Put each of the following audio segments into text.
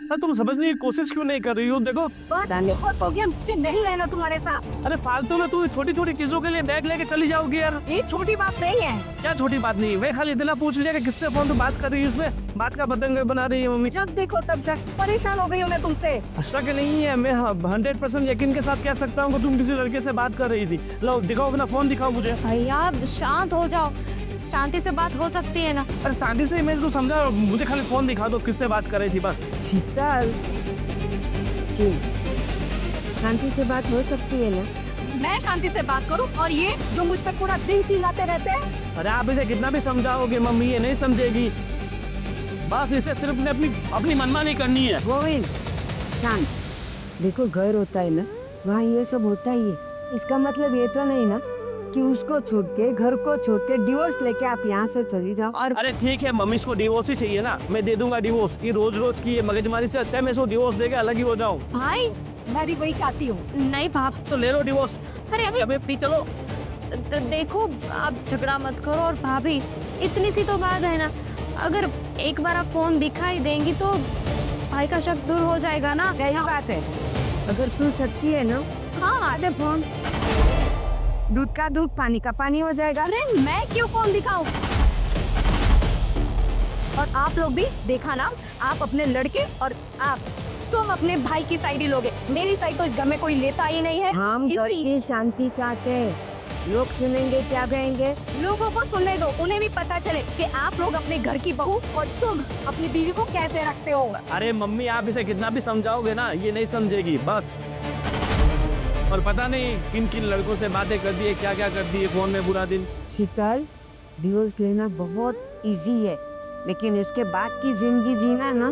अरे तुम समझने की कोशिश क्यों नहीं कर रही हो? देखो बहुत हो गया, मुझे नहीं रहना तुम्हारे साथ। अरे फालतू में तू छोटी छोटी चीजों के लिए बैग लेके चली जाओगी यार। ये छोटी बात नहीं है। क्या छोटी बात नहीं है? वे खाली इतना पूछ लिया कि किससे फोन पे बात कर रही है, उसमें बात का बदंग बना रही है मम्मी। जब देखो तब से परेशान हो गई हूँ मैं तुमसे। शक नहीं है, मैं 100% यकीन के साथ कह सकता हूँ कि तुम किसी लड़के से बात कर रही थी। लो दिखाओ अपना फोन, दिखाओ मुझे। भैया शांत हो जाओ, शांति से बात हो सकती है ना। अरे शांति से मैं तो समझा, मुझे खाली फोन दिखा दो किससे बात कर रही थी बस। शीतल जी, शांति से बात हो सकती है ना? मैं शांति से बात करूं और ये जो मुझ पर पूरा दिन चिल्लाते रहते हैं। अरे आप इसे कितना भी समझाओगे मम्मी ये नहीं समझेगी। बस इसे सिर्फ अपनी मनमानी करनी है। गोविंद शांत, देखो घर होता है ना, वहाँ ये सब होता ही है। इसका मतलब ये तो नहीं ना कि उसको छोड़ के, घर को छोड़ के डिवोर्स लेके आप यहाँ से चली जाओ। और अरे ठीक है मम्मी, इसको डिवोर्स ही चाहिए ना, मैं दे दूंगा डिवोर्स। ये रोज रोज की ये मगजमारी से अच्छा है मैं इसको डिवोर्स देके अलग ही हो जाऊँ। भाई मैं भी वही चाहती हूँ। नहीं बाप, तो ले लो डिवोर्स। अरे अबे पी चलो। देखो आप झगड़ा मत करो। और भाभी इतनी सी तो बात है ना, अगर एक बार आप फोन दिखाई देंगी तो भाई का शक दूर हो जाएगा ना। सही बात है, अगर तू सच्ची है ना, हाँ दे फोन। दूध का दूध, पानी का पानी हो जाएगा। अरे मैं क्यों फोन दिखाऊं? और आप लोग भी देखा ना, आप अपने लड़के और तुम अपने भाई की साइड ही लोगे। मेरी साइड तो इस घर में कोई लेता ही नहीं है। हम घर की शांति चाहते हैं। लोग सुनेंगे क्या कहेंगे? लोगों को सुनने दो, उन्हें भी पता चले कि आप लोग अपने घर की बहू और तुम अपनी बीवी को कैसे रखते हो। अरे मम्मी आप इसे कितना भी समझाओगे ना ये नहीं समझेगी बस। और पता नहीं किन किन लड़कों से बातें कर दी है, क्या क्या कर दी है फोन में पूरा दिन। शीतल, डिवोर्स लेना बहुत इजी है, लेकिन इसके बाद की जिंदगी जीना ना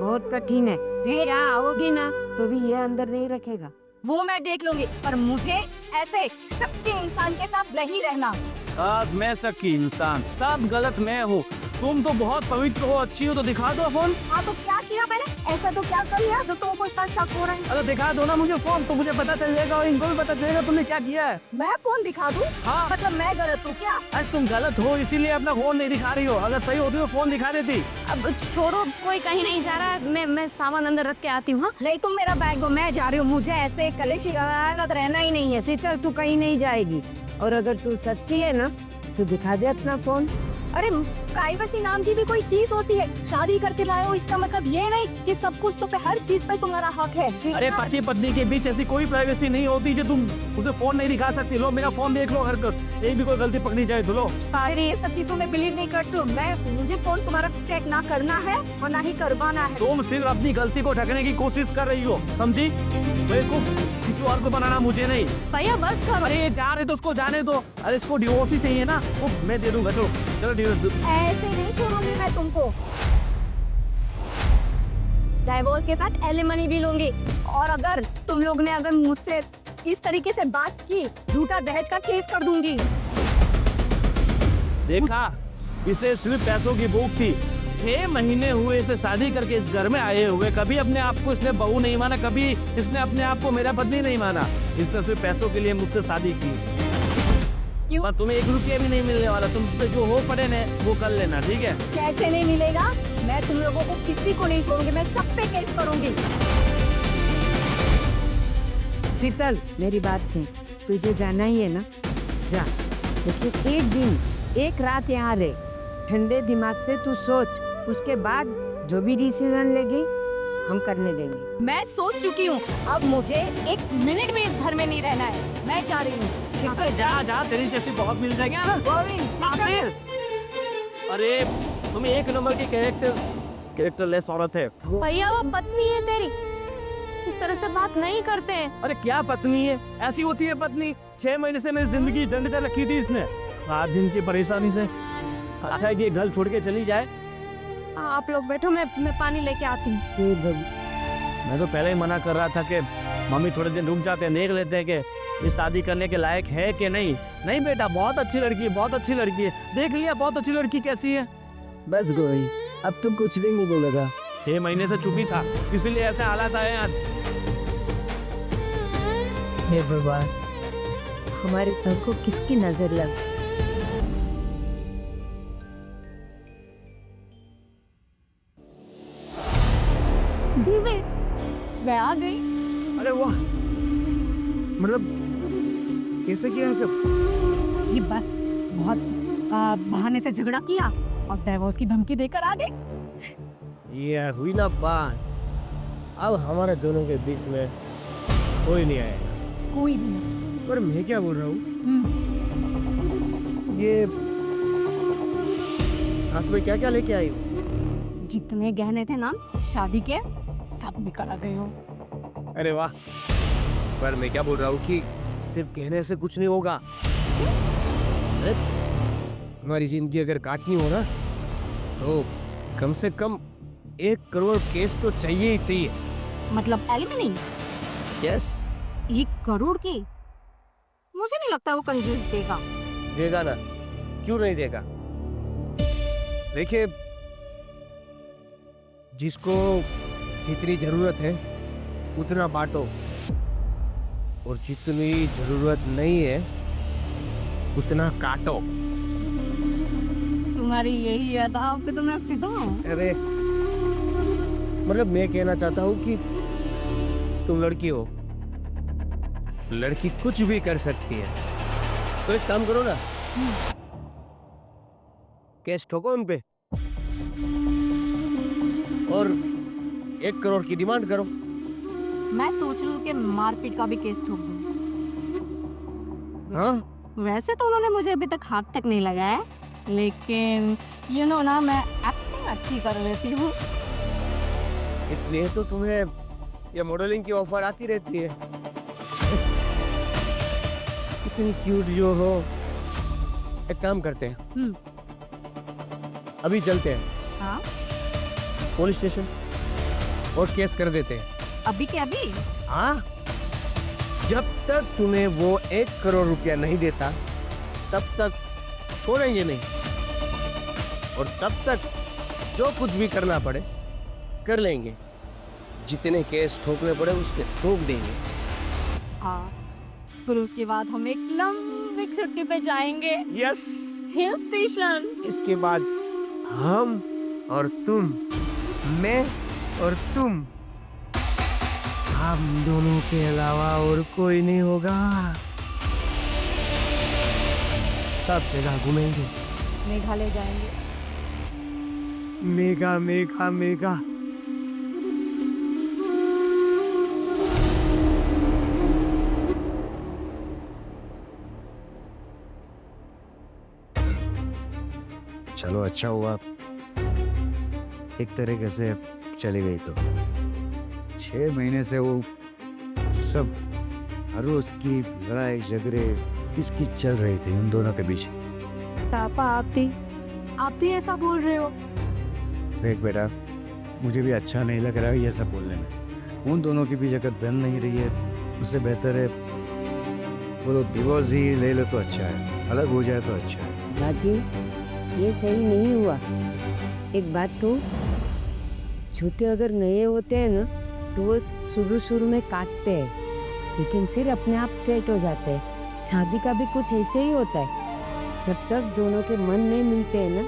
बहुत कठिन है। फिर यहाँ आओगी ना तो भी ये अंदर नहीं रखेगा। वो मैं देख लूंगी, पर मुझे ऐसे शक्ति इंसान के साथ नहीं रहना। आज मैं सकी इंसान, सब गलत मैं हूँ। तुम तो बहुत पवित्र हो, अच्छी हो, तो दिखा दो फोन। हाँ तो क्या किया मैंने? ऐसा तो क्या कर लिया जो तुमको इतना शक हो रहा है? अरे दिखा दो ना मुझे फोन, तो मुझे पता चल जाएगा और इनको भी पता चलेगा तुमने क्या किया है। मैं फोन दिखा दूं? हाँ। मतलब मैं गलत हूँ क्या? अरे तुम गलत हो इसीलिए अपना फोन नहीं दिखा रही हो, अगर सही होती तो फोन दिखा देती। अब छोड़ो, कोई कहीं नहीं जा रहा है। मैं सामान अंदर रख के आती हूँ। हाँ? नहीं तुम मेरा बैग दो, मैं जा रही हूँ। मुझे ऐसे कलेशी रहना ही नहीं है। शीतल तू कहीं नहीं जाएगी, और अगर तू सच्ची है ना तो दिखा दे अपना फोन। अरे प्राइवेसी नाम की भी कोई चीज होती है। शादी करके लाए हो इसका मतलब ये नहीं कि सब कुछ तो पे हर चीज पे तुम्हारा हक है। अरे पति पत्नी के बीच ऐसी कोई प्राइवेसी नहीं होती जो तुम उसे फोन नहीं दिखा सकती। लो मेरा फोन देख लो, हरकत एक भी कोई गलती पकड़ी जाए तो लो। अरे ये सब चीजों में बिलीव नहीं करती हूँ मैं। मुझे फोन तुम्हारा चेक ना करना है और ना ही करवाना है। तुम सिर्फ अपनी गलती को ढकने की कोशिश कर रही हो, समझी? बेवकूफ, किसी और को बनाना मुझे नहीं। भैया बस करो। अरे ये जा रहे तो उसको जाने दो। अरे इसको डिवोर्स ही चाहिए ना, वो मैं दे दूंगा। चलो चलो डिवोर्स दो। ऐसे नहीं छोड़ूंगी मैं तुमको। डाइवोर्स के साथ एलिमनी भी लूंगी। और अगर तुम लोग ने अगर मुझसे इस तरीके से बात की, झूठा दहेज का केस कर दूंगी। देखा, इसे सिर्फ पैसों की भूख थी। 6 महीने हुए इसे शादी करके इस घर में आए हुए, कभी अपने आप को इसने बहू नहीं माना, कभी इसने अपने आप को मेरा पत्नी नहीं माना। इसने सिर्फ पैसों के लिए मुझसे शादी की। क्यों? पर तुम्हें 1 रुपया भी नहीं मिलने वाला। तुमसे जो हो पड़े ने वो कर लेना, ठीक है? कैसे नहीं मिलेगा? मैं तुम लोगों को किसी को नहीं छोड़ूंगी, मैं सब पे केस करूंगी। शीतल मेरी बात सुन, तुझे जाना ही है ना, जा। लेकिन एक दिन एक रात यहाँ रहे, ठंडे दिमाग से तू सोच, उसके बाद जो भी डिसीजन लेगी हम करने देंगे। मैं सोच चुकी हूँ, अब मुझे 1 मिनट भी इस घर में नहीं रहना है। मैं जा रही हूँ। जा जा, तेरी जैसी बहुत मिल जाएगी ना। अरे तुम 1 नंबर की कैरेक्टरलेस औरत है। भैया वो पत्नी है तेरी, इस तरह से बात नहीं करते हैं। अरे क्या पत्नी है? ऐसी होती है पत्नी? 6 महीने से मेरी जिंदगी झंड कर रखी थी इसने, रात दिन की परेशानी से। अच्छा है कि ये घर छोड़ के चली जाए। आप लोग बैठो, मैं पानी लेके आती हूँ। मैं तो पहले ही मना कर रहा था कि मम्मी थोड़े दिन रुक जाते हैं, देख लेते हैं कि ये शादी करने के लायक है कि नहीं। नहीं बेटा, बहुत अच्छी लड़की है, बहुत अच्छी लड़की है। देख लिया बहुत अच्छी लड़की कैसी है। बस गोई, अब तुम कुछ भी नहीं बोलेगा। 6 महीने से चुप ही था, इसीलिए ऐसे हालात आए आज। हे भगवान, हमारे घर को किसकी नजर लग दिव्य, मैं आ गई। अरे वाह, मतलब कैसे किया है सब? ये बस बहुत बहाने से झगड़ा किया और डिवोर्स की धमकी देकर आ गई। ये हुई ना बात, अब हमारे दोनों के बीच में कोई नहीं आएगा। कोई भी नहीं। पर मैं क्या बोल रहा हूँ, हम्म, ये साथ में क्या क्या लेके आई हो? जितने गहने थे ना शादी के, सब निकल आ गए हो। अरे वाह, पर मैं क्या बोल रहा हूँ कि सिर्फ कहने से कुछ नहीं होगा। अरे, हमारी जिंदगी अगर काटनी हो ना, तो कम से कम 1 करोड़ केस तो चाहिए ही चाहिए। मतलब एलिमनी यस, 1 करोड़ की? मुझे नहीं लगता वो कंजूस देगा। देगा ना, क्यों नहीं देगा? देखिए, जिसको जितनी जरूरत है उतना बांटो, और जितनी जरूरत नहीं है उतना काटो। तुम्हारी यही अदा पे तो मैं फिदा हूँ। अरे मतलब मैं कहना चाहता हूँ कि तुम लड़की हो, लड़की कुछ भी कर सकती है, तो एक काम करो ना, कैश ठोको उन पे और 1 करोड़ की डिमांड करो। मैं सोच रही हूँ कि मारपीट का भी केस ठोक दूँ। हाँ, वैसे तो उन्होंने मुझे अभी तक हाथ तक नहीं लगाया, लेकिन यू नो ना, मैं एक्टिंग अच्छी कर लेती हूँ। इसलिए तो तुम्हें ये मॉडलिंग की ऑफर आती रहती है। इतनी क्यूट जो हो। एक काम करते हैं, अभी चलते हैं हाँ, पुलिस स्टेशन और केस कर देते हैं। अभी के अभी? हाँ, जब तक तुम्हें वो 1 करोड़ रुपया नहीं देता तब तक छोड़ेंगे नहीं, और तब तक जो कुछ भी करना पड़े कर लेंगे। जितने केस ठोकने पड़े उसके ठोक देंगे। हाँ, फिर उसके बाद हम एक लंबी छुट्टी पे जाएंगे, यस, हिल स्टेशन। इसके बाद हम और तुम, मैं और तुम, हम दोनों के अलावा और कोई नहीं होगा। सब जगह घूमेंगे, मेघालय जाएंगे। मेघा मेघा मेघा। चलो अच्छा हुआ एक तरीके से चली गई। तो 6 महीने से वो सब हर रोज की लड़ाई झगड़े किसकी चल रही थी उन दोनों के बीच। पापा, आप भी ऐसा बोल रहे हो? देख बेटा, मुझे भी अच्छा नहीं लग रहा है ये सब बोलने में। उन दोनों के बीच अगर बन नहीं रही है, उससे बेहतर है वो लोग डिवोर्स ही ले लो तो अच्छा है, अलग हो जाए तो अच्छा है। राजीव, ये सही नहीं हुआ। एक बात तो, जूते अगर नए होते हैं ना तो वो शुरू में काटते हैं, लेकिन फिर अपने आप सेट हो जाते हैं। शादी का भी कुछ ऐसे ही होता है। जब तक दोनों के मन नहीं मिलते हैं ना,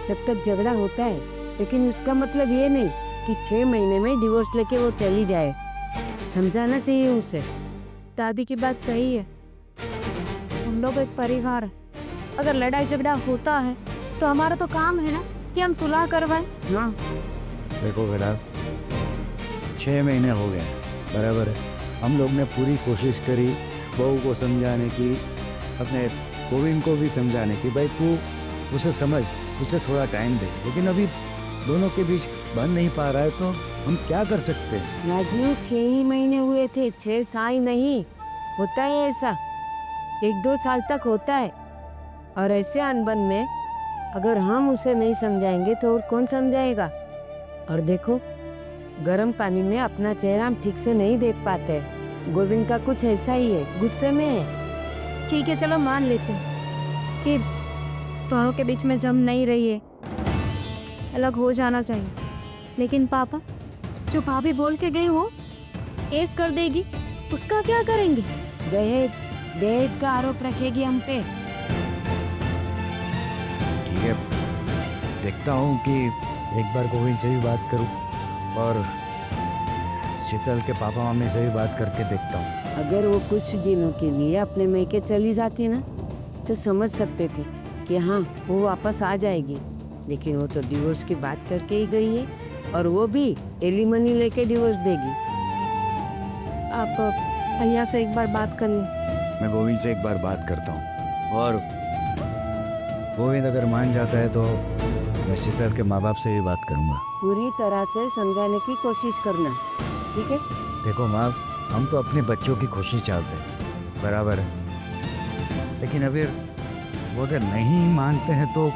तब तक झगड़ा होता है, लेकिन उसका मतलब ये नहीं कि 6 महीने में डिवोर्स लेके वो चली जाए। समझाना चाहिए उसे। दादी की बात सही है, हम लोग एक परिवार है। अगर लड़ाई झगड़ा होता है तो हमारा तो काम है ना कि हम सुलह करवाएं। हाँ, देखो बेटा, 6 महीने हो गए, बराबर है। हम लोग ने पूरी कोशिश करी बहू को समझाने की, अपने गोविंद को भी समझाने की, भाई तू उसे समझ, उसे थोड़ा टाइम दे, लेकिन अभी दोनों के बीच बन नहीं पा रहा है, तो हम क्या कर सकते हैं। राजीव, 6 ही महीने हुए थे, 6 साल नहीं। होता है ऐसा, 1-2 साल तक होता है। और ऐसे अनबन में अगर हम उसे नहीं समझाएंगे तो और कौन समझाएगा। और देखो, गर्म पानी में अपना चेहरा हम ठीक से नहीं देख पाते। गोविंद का कुछ ऐसा ही है, गुस्से में है। ठीक है, चलो मान लेते हैं कि दोनों के बीच में जम नहीं रही है, अलग हो जाना चाहिए। लेकिन पापा, जो भाभी बोल के गई वो केस कर देगी, उसका क्या करेंगे? दहेज का आरोप रखेगी हम पे। ठीक है, देखता हूँ कि एक बार गोविंद से भी बात करूँ और शीतल के पापा मम्मी से भी बात करके देखता हूँ। अगर वो कुछ दिनों के लिए अपने मैके चली जाती ना तो समझ सकते थे कि हाँ वो वापस आ जाएगी, लेकिन वो तो डिवोर्स की बात करके ही गई है, और वो भी एलिमनी लेके डिवोर्स देगी। आप भैया से एक बार बात कर लें। मैं गोविंद से एक बार बात करता हूँ, और गोविंद अगर मान जाता है तो मैं शीतल के माँ बाप से भी बात करूँगा। पूरी तरह से समझाने की कोशिश करना, ठीक है? देखो माँ, हम तो अपने बच्चों की खुशी चाहते हैं, बराबर है, लेकिन अगर वो अगर नहीं मानते हैं तो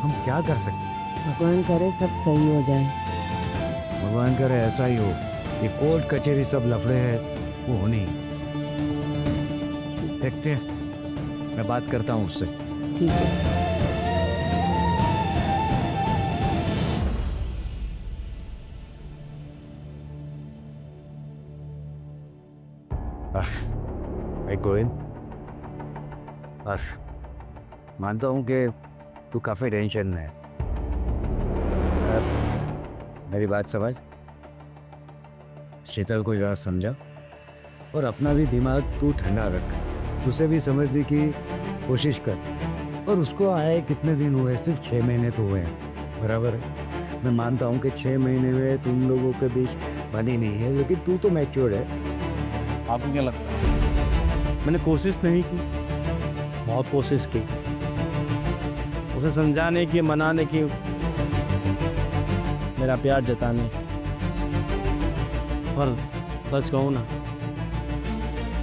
हम क्या कर सकते हैं? भगवान करे सब सही हो जाए। भगवान करे ऐसा ही हो, ये कोर्ट कचहरी सब लफड़े हैं वो होने ही। देखते हैं, मैं बात करता हूँ उससे। ठीक है। भाई गोविंद, मानता हूँ कि तू काफ़ी टेंशन में है। मेरी बात समझ, शीतल को ज़रा समझा और अपना भी दिमाग तू ठंडा रख, उसे भी समझने की कोशिश कर। और उसको आए कितने दिन हुए? सिर्फ 6 महीने तो हुए हैं, बराबर है। मैं मानता हूँ कि 6 महीने में तुम लोगों के बीच बनी नहीं है, लेकिन तू तो मैच्योर है। आपको क्या लगता है? मैंने कोशिश नहीं की, बहुत कोशिश की उसे समझाने की, मनाने की, मेरा प्यार जताने, पर सच कहूँ ना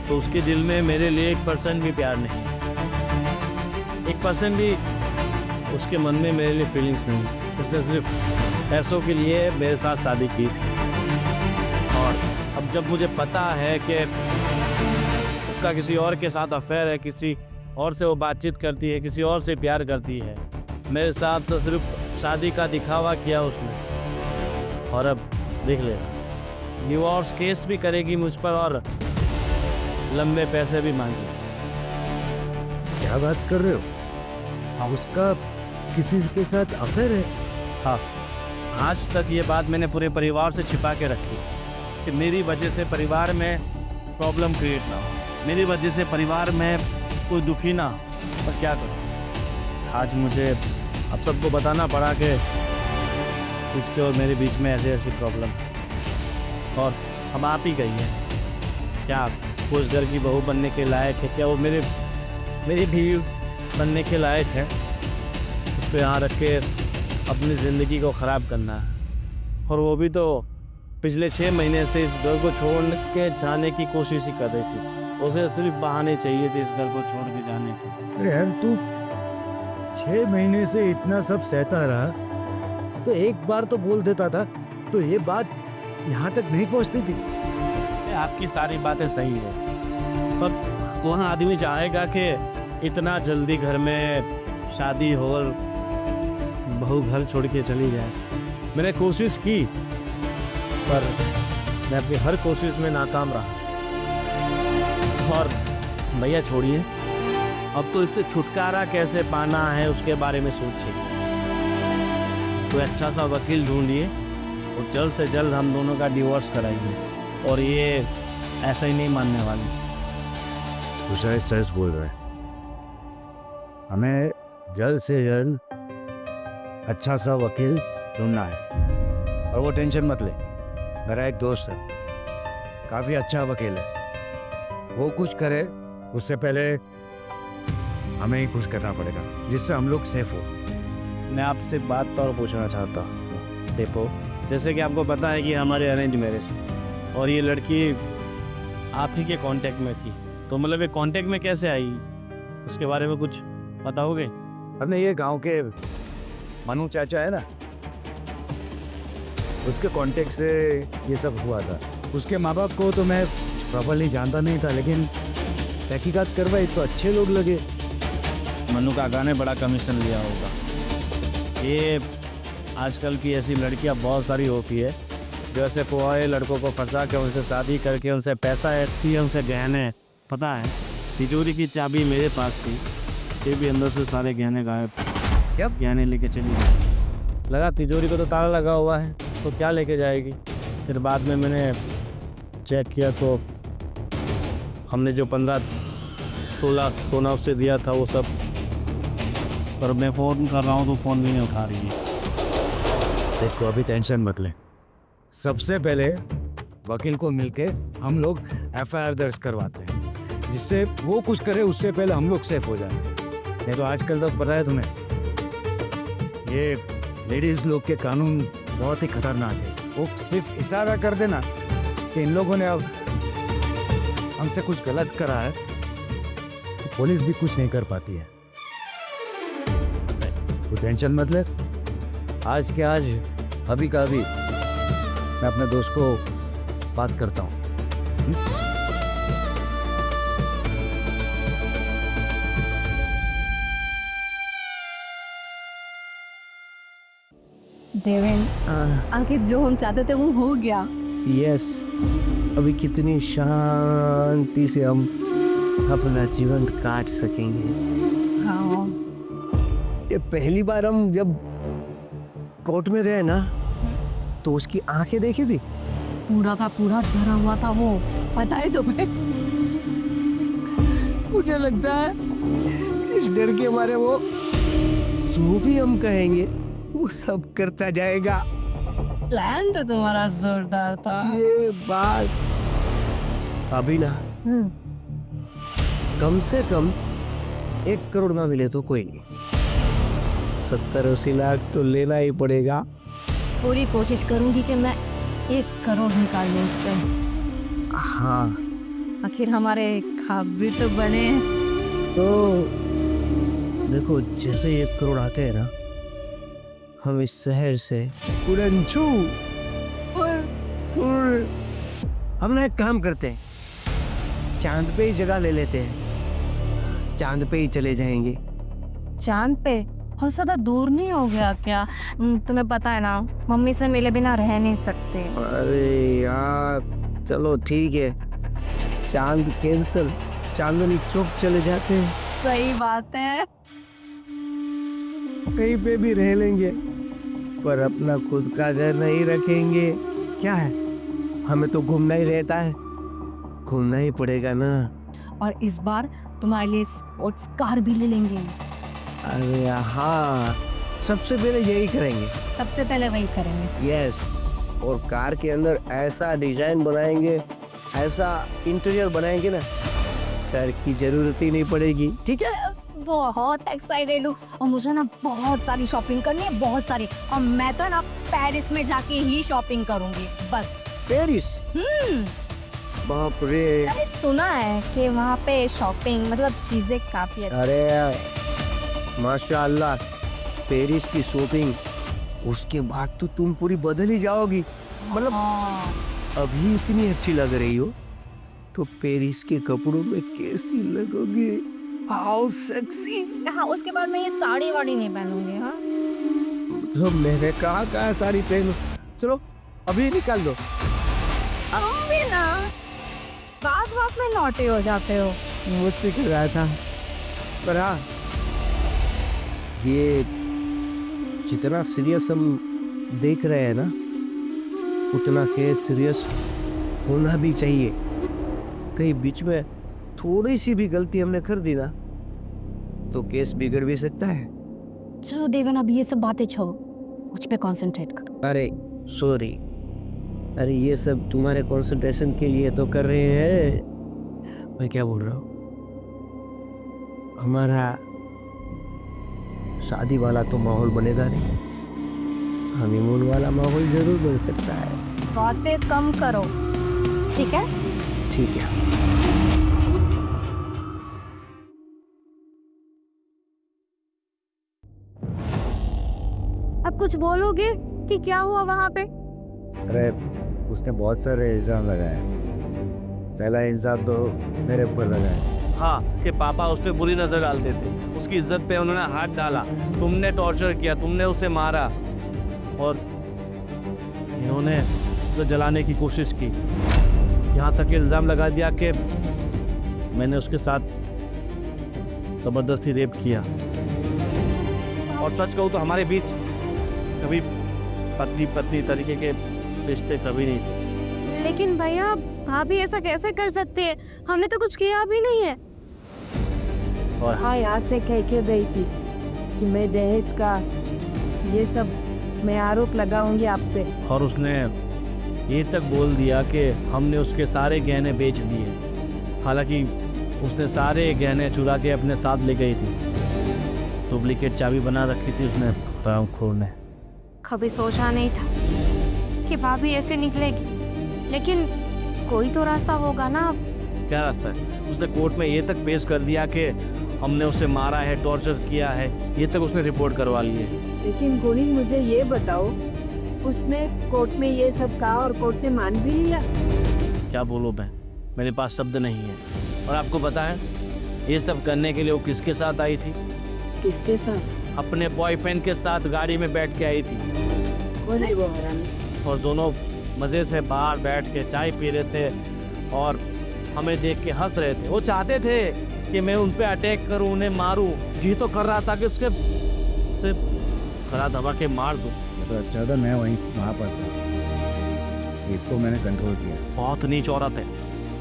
तो उसके दिल में मेरे लिए 1% भी प्यार नहीं, 1% भी उसके मन में मेरे लिए फीलिंग्स नहीं। उसने सिर्फ पैसों के लिए मेरे साथ शादी की थी, और अब जब मुझे पता है कि उसका किसी और के साथ अफेयर है, किसी और से वो बातचीत करती है, किसी और से प्यार करती है, मेरे साथ तो सिर्फ शादी का दिखावा किया उसने, और अब देख ले डिवोर्स केस भी करेगी मुझ पर और लंबे पैसे भी मांगी। क्या बात कर रहे हो? हाँ, उसका किसी के साथ अफेयर है? हाँ, आज तक ये बात मैंने पूरे परिवार से छिपा के रखी कि मेरी वजह से परिवार में प्रॉब्लम क्रिएट ना हो, मेरी वजह से परिवार में कोई दुखी ना हो। पर क्या करूँ, आज मुझे अब सबको बताना पड़ा कि इसके और मेरे बीच में ऐसी ऐसी प्रॉब्लम, और अब आप ही कहिए क्या वो उस घर की बहू बनने के लायक है? क्या वो मेरी बीवी बनने के लायक है? उसको यहाँ रख के अपनी ज़िंदगी को ख़राब करना है, और वो भी तो पिछले 6 महीने से इस घर को छोड़ के जाने की कोशिश ही कर रही थी। उसे सिर्फ बहाने चाहिए थे इस घर को छोड़ के जाने के। अरे यार, तू 6 महीने से इतना सब सहता रहा तो एक बार तो बोल देता था, तो ये बात यहाँ तक नहीं पहुँचती थी। आपकी सारी बातें सही है, पर वहाँ आदमी चाहेगा कि इतना जल्दी घर में शादी हो और बहू घर छोड़ के चली जाए। मैंने कोशिश की, पर मैं अपनी हर कोशिश में नाकाम रहा। और भैया छोड़िए, अब तो इससे छुटकारा कैसे पाना है उसके बारे में सोचिए। कोई अच्छा सा वकील ढूंढिए और जल्द से जल्द हम दोनों का डिवोर्स कराइए, और ये ऐसा ही नहीं मानने वाली। तो शायद सच बोल रहा है, हमें जल्द से जल्द अच्छा सा वकील ढूंढना है। और वो टेंशन मत ले, मेरा एक दोस्त है, काफ़ी अच्छा वकील है, वो कुछ करे उससे पहले हमें ही कुछ करना पड़ेगा, जिससे हम लोग सेफ हो। मैं आपसे बात और पूछना चाहता हूँ देखो, जैसे कि आपको पता है कि हमारे अरेंज मैरिज, और ये लड़की आप ही के कांटेक्ट में थी, तो मतलब ये कांटेक्ट में कैसे आई, उसके बारे में कुछ बताओगे? हमने ये गांव के मनु चाचा है ना, उसके कांटेक्ट से ये सब हुआ था। उसके माँ बाप को तो मैं प्रॉपर्ली जानता नहीं था, लेकिन तहकीकात करवाई तो अच्छे लोग लगे। मनु काका ने बड़ा कमीशन लिया होगा। ये आजकल की ऐसी लड़कियां बहुत सारी होती है जो ऐसे पुआए लड़कों को फंसा के उनसे शादी करके उनसे पैसा ऐठती है, उनसे गहने। पता है, तिजोरी की चाबी मेरे पास थी, ये भी अंदर से सारे गहने गायब। सब गहने लेके चली गई। लगा तिजोरी को तो ताला लगा हुआ है, तो क्या लेके जाएगी। फिर बाद में मैंने चेक किया तो हमने जो 15-16 सोना उससे दिया था वो सब, पर मैं फ़ोन कर रहा हूँ तो फ़ोन भी नहीं उठा रही है। देखो अभी टेंशन मत ले, सबसे पहले वकील को मिलके हम लोग एफआईआर दर्ज करवाते हैं, जिससे वो कुछ करे उससे पहले हम लोग सेफ हो जाए। नहीं तो आजकल तो पता है तुम्हें, ये लेडीज लोग के कानून बहुत ही खतरनाक है। वो सिर्फ इशारा कर देना कि इन लोगों ने अब हमसे कुछ गलत करा है, तो पुलिस भी कुछ नहीं कर पाती है। तो टेंशन मत ले, आज के आज अभी का अभी मैं अपने दोस्त को बात करता हूँ। देवेन, आखिर जो हम चाहते थे वो हो गया। यस, अभी कितनी शांति से हम अपना जीवन काट सकेंगे। हाँ, ये पहली बार हम जब कोर्ट में गए ना, तो उसकी आंखें देखी थी। पूरा का पूरा डरा हुआ था वो, पता है तुम्हें? मुझे लगता है इस डर के मारे वो जो भी हम कहेंगे वो सब करता जाएगा। प्लान तो तुम्हारा जोरदार था। ये बात अभी ना, कम से कम 1 करोड़ ना मिले तो कोई नहीं, 70-80 लाख तो लेना ही पड़ेगा। पूरी कोशिश करूंगी कि मैं 1 करोड़ निकाल लूं उससे। हाँ, आखिर हमारे ख्वाब भी तो बने हैं। तो देखो, जैसे 1 करोड़ आते हैं ना, हम इस शहर से उड़नछू हम ना एक काम करते हैं, चांद पे ही जगह ले लेते हैं, चांद पे ही चले जाएंगे। चांद पे? बहुत ज्यादा दूर नहीं हो गया क्या? तुम्हें पता है ना, मम्मी से मिले बिना रह नहीं सकते। अरे यार, चलो ठीक है, चांद कैंसल, चांदनी चौक चले जाते हैं। सही बात है। कहीं पे भी रह लेंगे, पर अपना खुद का घर नहीं रखेंगे। क्या है, हमें तो घूमना ही रहता है, घूमना ही पड़ेगा ना। और इस बार तुम्हारे लिए स्पोर्ट्स कार भी ले लेंगे। अरे हाँ, सबसे पहले यही करेंगे। सबसे पहले वही करेंगे। यस, और कार के अंदर ऐसा डिजाइन बनाएंगे, ऐसा इंटीरियर बनाएंगे ना, कार की जरूरत ही नहीं पड़ेगी। ठीक है? बहुत एक्साइटेड हूँ, और मुझे ना बहुत सारी शॉपिंग करनी है, बहुत सारी। और मैं तो ना पेरिस में जाके ही शॉपिंग करूंगी बस। पेरिस? बाप रे। मैंने सुना है कि वहाँ पे शॉपिंग मतलब चीजें काफी अच्छी। अरे माशाल्लाह, पेरिस की शॉपिंग, उसके बाद तो तुम पूरी बदल ही जाओगी। मतलब अभी इतनी अच्छी लग रही हो, तो पेरिस के कपड़ों में कैसी लगोगी? How sexy. हाँ, उसके बाद मैं ये साड़ी वाड़ी नहीं पहनूंगी। हाँ, तो मैंने कहा साड़ी पहनो। चलो अभी निकाल दो। अभी ना बात में नौटे हो जाते हो। मुझसे कर रहा था, पर हाँ, ये जितना सीरियस हम देख रहे हैं ना, उतना केस सीरियस होना भी चाहिए। कहीं बीच में थोड़ी सी भी गलती हमने कर दी ना, तो केस बिगड़ भी सकता है। चलो देवन, अब ये सब बातें छोड़ो, मुझ पे कंसंट्रेट करो। अरे सॉरी, अरे ये सब तुम्हारे कंसंट्रेशन के लिए तो कर रहे हैं। मैं क्या बोल रहा हूँ, हमारा शादी वाला तो माहौल बनेगा नहीं, हनीमून वाला माहौल जरूर बन सकता है। बातें कम करो, ठीक है? ठीक है। अब कुछ बोलोगे कि क्या हुआ वहाँ पे? अरे उसने बहुत सारे इल्ज़ाम लगाए, पहला इल्ज़ाम तो मेरे ऊपर लगाए। हाँ, कि पापा उस पर बुरी नज़र डालते थे, उसकी इज्जत पे उन्होंने हाथ डाला, तुमने टॉर्चर किया, तुमने उसे मारा, और इन्होंने उसे जलाने की कोशिश की। यहाँ तक इल्ज़ाम लगा दिया कि मैंने उसके साथ ज़बरदस्ती रेप किया। और सच कहूँ तो हमारे बीच कभी पत्नी पत्नी तरीके के रिश्ते कभी नहीं थे। लेकिन भैया भाभी ऐसा कैसे कर सकती है? हमने तो कुछ किया भी नहीं है। और हाँ, यहाँ से कह के गई थी कि मैं दहेज का ये सब मैं आरोप लगाऊंगी आप पे। और उसने ये तक बोल दिया कि हमने उसके सारे गहने बेच दिए। हालांकि उसने सारे गहने चुरा के अपने साथ ले गई थी। डुप्लीकेट चाबी बना रखी थी उसने रामखोर ने। कभी सोचा नहीं था कि भाभी ऐसे निकलेगी, लेकिन कोई तो रास्ता होगा ना। क्या रास्ता है? उसने कोर्ट में ये तक पेश कर दिया कि हमने उसे मारा है, टॉर्चर किया है। ये तक उसने रिपोर्ट करवा ली है। लेकिन गोली मुझे ये बताओ, उसने कोर्ट में ये सब कहा और कोर्ट ने मान भी लिया? क्या बोलूं मैं, मेरे पास शब्द नहीं है। और आपको पता है ये सब करने के लिए वो किसके साथ आई थी? किसके साथ? अपने बॉयफ्रेंड के साथ गाड़ी में बैठ के आई थी। कौन है वो हरामी? और दोनों मज़े से बाहर बैठ के चाय पी रहे थे और हमें देख के हंस रहे थे। वो चाहते थे कि मैं उन पे अटैक करूं, उन्हें मारूं। जी तो कर रहा था कि उसके से खरा दबा के मार दूं। तो अच्छा था मैं वहाँ पर था, इसको मैंने कंट्रोल किया। बहुत नीच औरत है,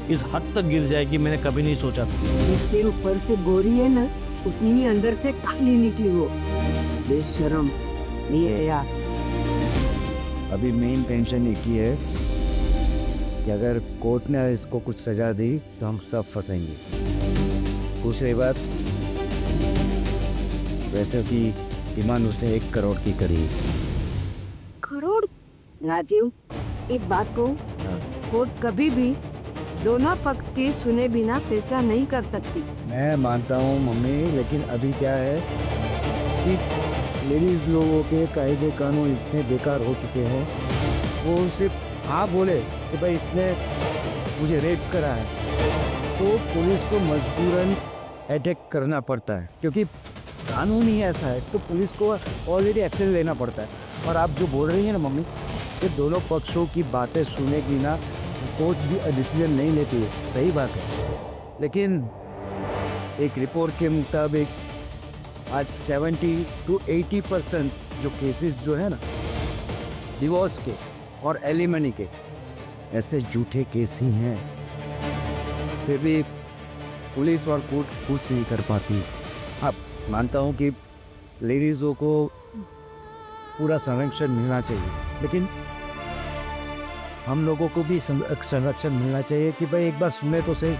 इस हद तक गिर जाएगी मैंने कभी नहीं सोचा था। जितने ऊपर से गोरी है ना, उतनी ही अंदर से काली निकली वो। बेशरम ये है यार। अभी मेन टेंशन एक ही है कि अगर कोर्ट ने इसको कुछ सजा दी तो हम सब फंसेंगे। दूसरी बात, वैसे कि डिमांड उसने 1 करोड़ की करी। करोड़? राजीव, एक बात को, कोर्ट कभी भी दोनों पक्ष की सुने बिना फैसला नहीं कर सकती। मैं मानता हूँ मम्मी, लेकिन अभी क्या है कि लेडीज लोगों के कायदे कानून इतने बेकार हो चुके हैं। वो सिर्फ हाँ बोले कि भाई इसने मुझे रेप करा है, तो पुलिस को मजबूरन अटैक करना पड़ता है, क्योंकि कानून ही ऐसा है। तो पुलिस को ऑलरेडी एक्शन लेना पड़ता है। और आप जो बोल रही हैं ना मम्मी, कि दोनों पक्षों की बातें सुने बिना कोर्ट भी डिसीजन नहीं लेती है, सही बात है। लेकिन एक रिपोर्ट के मुताबिक आज 70 to 80% जो केसेस जो है ना डिवोर्स के और एलिमनी के, ऐसे झूठे केस ही हैं। फिर भी पुलिस और कोर्ट कुछ नहीं कर पाती। अब मानता हूँ कि लेडीज़ों को पूरा संरक्षण मिलना चाहिए, लेकिन हम लोगों को भी संरक्षण मिलना चाहिए कि भाई एक बार सुने तो सही।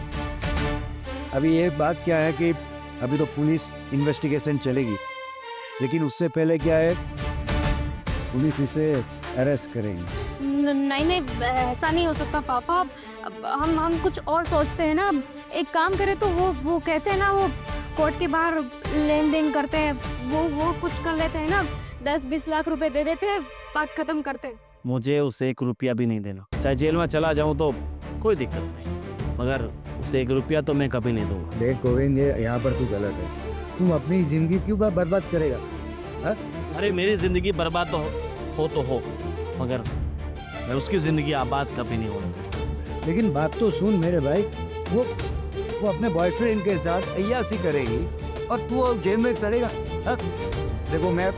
अभी ये बात क्या है कि अभी तो पुलिस इन्वेस्टिगेशन चलेगी, लेकिन उससे पहले क्या है, पुलिस इसे अरेस्ट करेगी। नहीं नहीं, ऐसा नहीं हो सकता पापा। अब हम कुछ और सोचते हैं ना। एक काम करें तो वो कहते हैं ना, वो कोर्ट के बाहर लेन देन करते हैं, वो कुछ कर लेते हैं ना। 10-20 लाख रुपए दे देते हैं, बात खत्म करते हैं। मुझे उसे 1 रुपया भी नहीं देना। चाहे जेल में चला जाऊं तो कोई दिक्कत नहीं, मगर उसे 1 रुपया तो मैं कभी नहीं दूंगा। देख गोविंद, ये यहाँ पर तू गलत है। तू अपनी जिंदगी क्यों बर्बाद करेगा? हा? अरे मेरी ज़िंदगी बर्बाद तो हो, मगर मैं उसकी ज़िंदगी आबाद कभी नहीं होगी। लेकिन बात तो सुन मेरे भाई, वो अपने बॉयफ्रेंड के साथ अय्यासी करेगी और तू जेल में सड़ेगा। हा? देखो मैं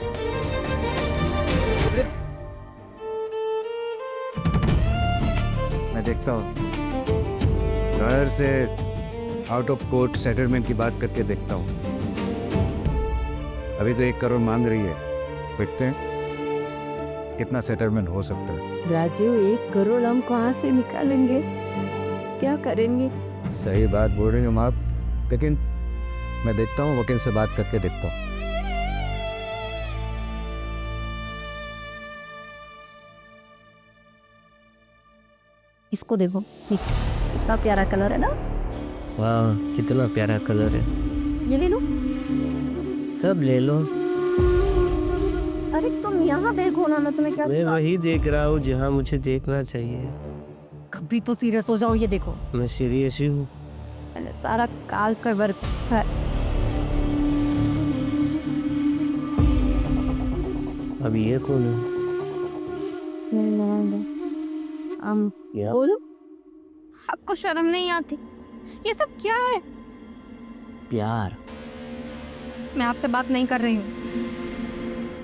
देखता हूँ, घर से आउट ऑफ कोर्ट सेटलमेंट की बात करके देखता हूँ। अभी तो 1 करोड़ मांग रही है, देखते हैं कितना सेटलमेंट हो सकता है। राजीव, 1 करोड़ हम कहाँ से निकालेंगे? क्या करेंगे? सही बात बोल रही हूँ आप, लेकिन मैं देखता हूँ, वकील से बात करके देखता हूँ। इसको देखो, कितना प्यारा कलर है ना। वाह, कितना प्यारा कलर है। ये ले लो। सब ले लो। अरे तुम यहाँ देखो ना, मैं तुम्हें क्या। मैं वही देख रहा हूँ जहाँ मुझे देखना चाहिए। कभी तो सीरियस हो जाओ। ये देखो, मैं सीरियस ही हूँ। मैंने सारा काल का वर्क है। अब ये कौन है? क्या? बोलो, आपको शर्म नहीं आती? ये सब क्या है? प्यार। मैं आपसे बात नहीं कर रही हूँ।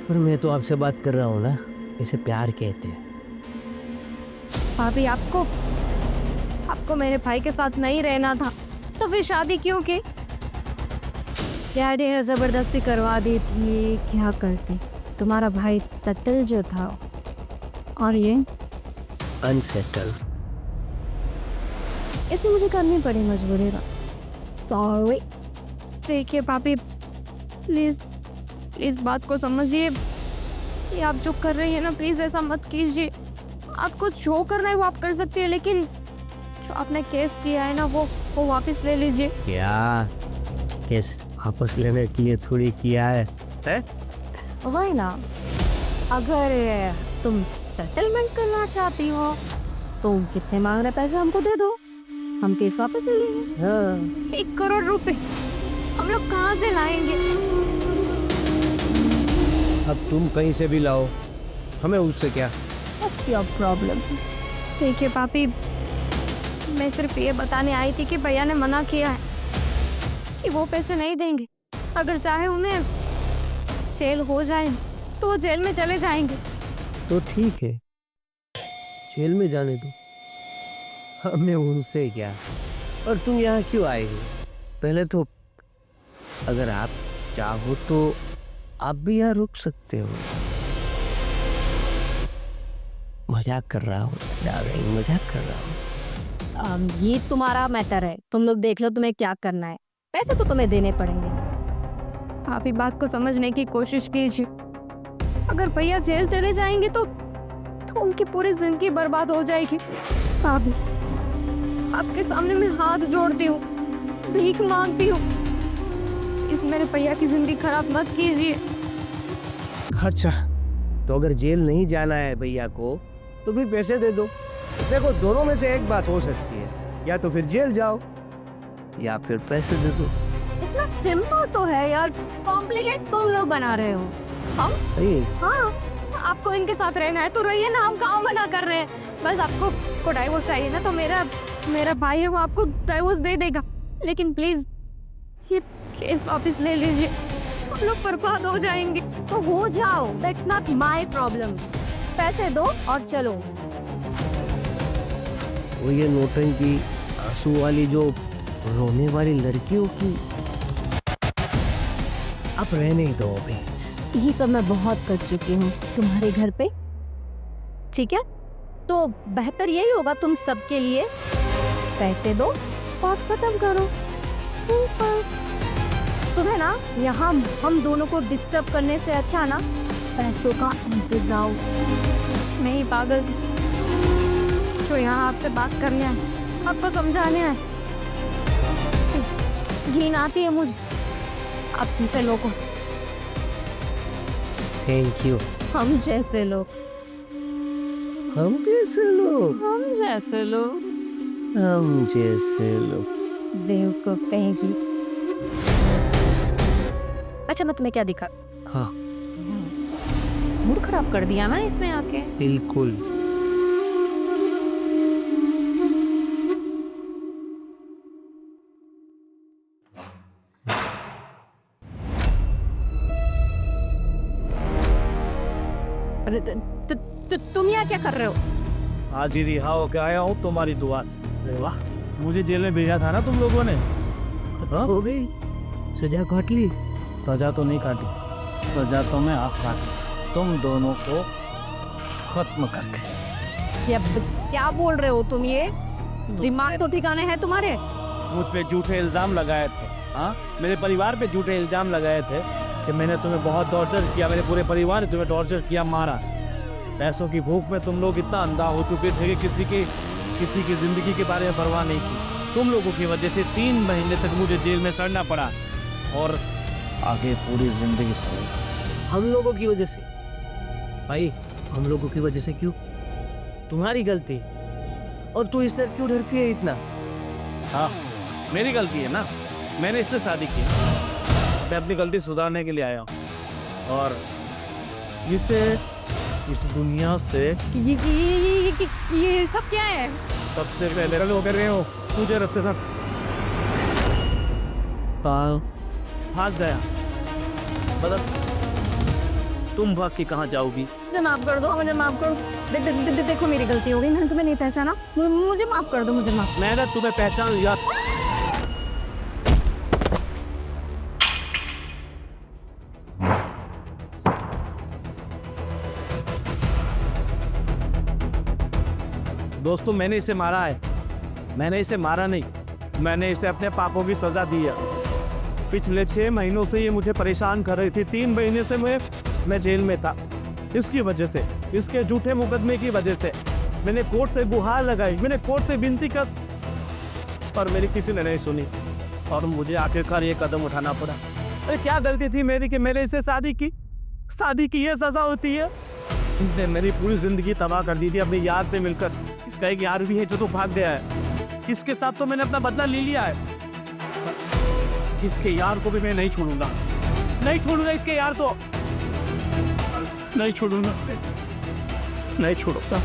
पर मैं तो आपसे बात कर रहा हूँ ना, इसे प्यार कहते हैं। भाभी आपको मेरे भाई के साथ नहीं रहना था तो फिर शादी क्यों की? डैडी ने जबरदस्ती करवा दी थी, क्या करती? तुम्हारा भाई तत्ल जो था और ये अनसेटल। इसे मुझे करनी पड़ी मजबूरी का। सॉरी। देखिए भाभी, प्लीज इस बात को समझिए कि आप जो कर रही है ना, प्लीज ऐसा मत कीजिए। आपको जो करना है वो आप कर सकती है, लेकिन जो आपने केस किया है ना वो वापस ले लीजिए। क्या केस वापस लेने के लिए थोड़ी किया है? वही ना, अगर तुम सेटलमेंट करना चाहती हो तो जितने मांग रहे पैसे हमको दे दो, हम केस वापस ले लेंगे। हाँ। 1 करोड़ रुपए हम लोग कहाँ से लाएंगे? अब तुम कहीं से भी लाओ, हमें उससे क्या? What's your problem? देखिए पापी, मैं सिर्फ ये बताने आई थी कि भैया ने मना किया है कि वो पैसे नहीं देंगे। अगर चाहे उन्हें जेल हो जाए तो वो जेल में चले जाएंगे। तो ठीक है, जेल में जाने दो, हमें उनसे क्या। और तुम यहाँ क्यों आए हो? पहले तो अगर आप चाहो तो आप भी यहाँ रुक सकते हो। मजाक कर रहा हूँ डार्लिंग, मजाक कर रहा हूँ। ये तुम्हारा मैटर है, तुम लोग देख लो तुम्हें क्या करना है। पैसे तो तुम्हें देने पड़ेंगे। आप ही बात को समझने की कोशिश कीजिए। अगर भैया जेल चले जाएंगे तो उनकी पूरी जिंदगी बर्बाद हो जाएगी। भाभी, आपके सामने मैं हाथ जोड़ती हूँ, भीख मांगती हूँ, इस मेरे भैया की जिंदगी खराब मत कीजिए। अच्छा, तो अगर जेल नहीं जाना है भैया को तो फिर पैसे दे दो। देखो, दोनों में से एक बात हो सकती है, या तो फिर जेल जाओ या फिर पैसे दे दो। इतना सिंपल तो है यार, कॉम्प्लिकेट तुम लोग बना रहे हो। हम सही है। हाँ, आपको इनके साथ रहना है तो रहिए ना, हम कहाँ मना कर रहे हैं। बस आपको डाइवोर्स चाहिए ना, तो मेरा भाई है वो आपको डाइवोर्स दे देगा। लेकिन प्लीज ये केस वापस ले लीजिए, हम लोग बर्बाद हो जाएंगे। तो हो जाओ, दैट्स नॉट माय प्रॉब्लम। पैसे दो और चलो। वो ये नोटंकी आंसू वाली जो रोने वाली लड़कियों की, अब रहने ही दो अभी। ये सब मैं बहुत कर चुकी हूँ तुम्हारे घर पे, ठीक है? तो बेहतर यही होगा तुम सबके लिए, पैसे दो और खत्म करो। सिंपल। तुम्हें ना यहाँ हम दोनों को डिस्टर्ब करने से अच्छा ना पैसों का इंतजाम। मैं ही पागल थी जो यहाँ आपसे बात करने आए, आपको समझाने आए। घिन आती है मुझे आप जैसे लोगों से। Thank you. हम जैसे लोग, हम कैसे लोग? हम जैसे लोग हम जैसे लोग। बेवकूफ कहेंगी। अच्छा, मैं तुम्हें क्या दिखा? हाँ, मूड खराब कर दिया ना इसमें आके। बिल्कुल। अरे तुम यहाँ क्या कर रहे हो? आज ही रिहा होके आया हूँ तुम्हारी दुआ से। अरे वाह, मुझे जेल में भेजा था ना तुम लोगों ने। हाँ? हो गई सजा काट ली। सजा तो नहीं काटी, सजा तो मैं आप काटी, तुम दोनों को खत्म करके। क्या बोल रहे हो तुम? ये दिमाग तो ठिकाने हैं तुम्हारे? मुझ पे झूठे इल्जाम लगाए थे। हाँ, मेरे परिवार पे झूठे इल्जाम लगाए थे कि मैंने तुम्हें बहुत टॉर्चर किया, मेरे पूरे परिवार ने तुम्हें टॉर्चर किया, मारा। पैसों की भूख में तुम लोग इतना अंधा हो चुके थे कि किसी की जिंदगी के बारे में परवाह नहीं की। तुम लोगों की वजह से 3 महीने तक मुझे जेल में सड़ना पड़ा और आगे पूरी जिंदगी सड़ेगी। हम लोगों की वजह से? भाई, हम लोगों की वजह से क्यों? तुम्हारी गलती। और तू इससे क्यों डरती है इतना? हाँ, मेरी गलती है ना, मैंने इससे शादी की। मैं अपनी गलती सुधारने के लिए आया हूँ और इसे इस दुनिया से ये सब क्या है? सबसे पहले वो कर रहे हो तुझे रास्ते तक भाग गया। मतलब तुम भाग के कहाँ जाओगी? मुझे माफ कर दो, मुझे माफ कर दो। देखो मेरी गलती हो गई, मैंने तुम्हें नहीं पहचाना, मुझे माफ कर दो, मुझे माफ। मैंने तुम्हें पहचान लिया। दोस्तों मैंने इसे मारा है, मैंने इसे मारा नहीं, मैंने इसे अपने पापों की सजा दी है। पिछले 6 महीनों से ये मुझे परेशान कर रही थी। 3 महीने से मैं जेल में था, इसकी वजह से, इसके झूठे मुकदमे की वजह से। मैंने कोर्ट से गुहार लगाई, मैंने कोर्ट से विनती कर, पर मेरी किसी ने नहीं सुनी और मुझे आखिरकार ये कदम उठाना पड़ा। अरे क्या गलती थी मेरी कि मैंने इससे शादी की ये सजा होती है? इसने मेरी पूरी जिंदगी तबाह कर दी थी अपने यार से मिलकर। इसका एक यार भी है जो तो भाग गया है, इसके साथ तो मैंने अपना बदला ले लिया है। इसके यार को भी मैं नहीं छोड़ूंगा, नहीं छोड़ूंगा इसके यार को, नहीं छोड़ूंगा, नहीं छोड़ूंगा।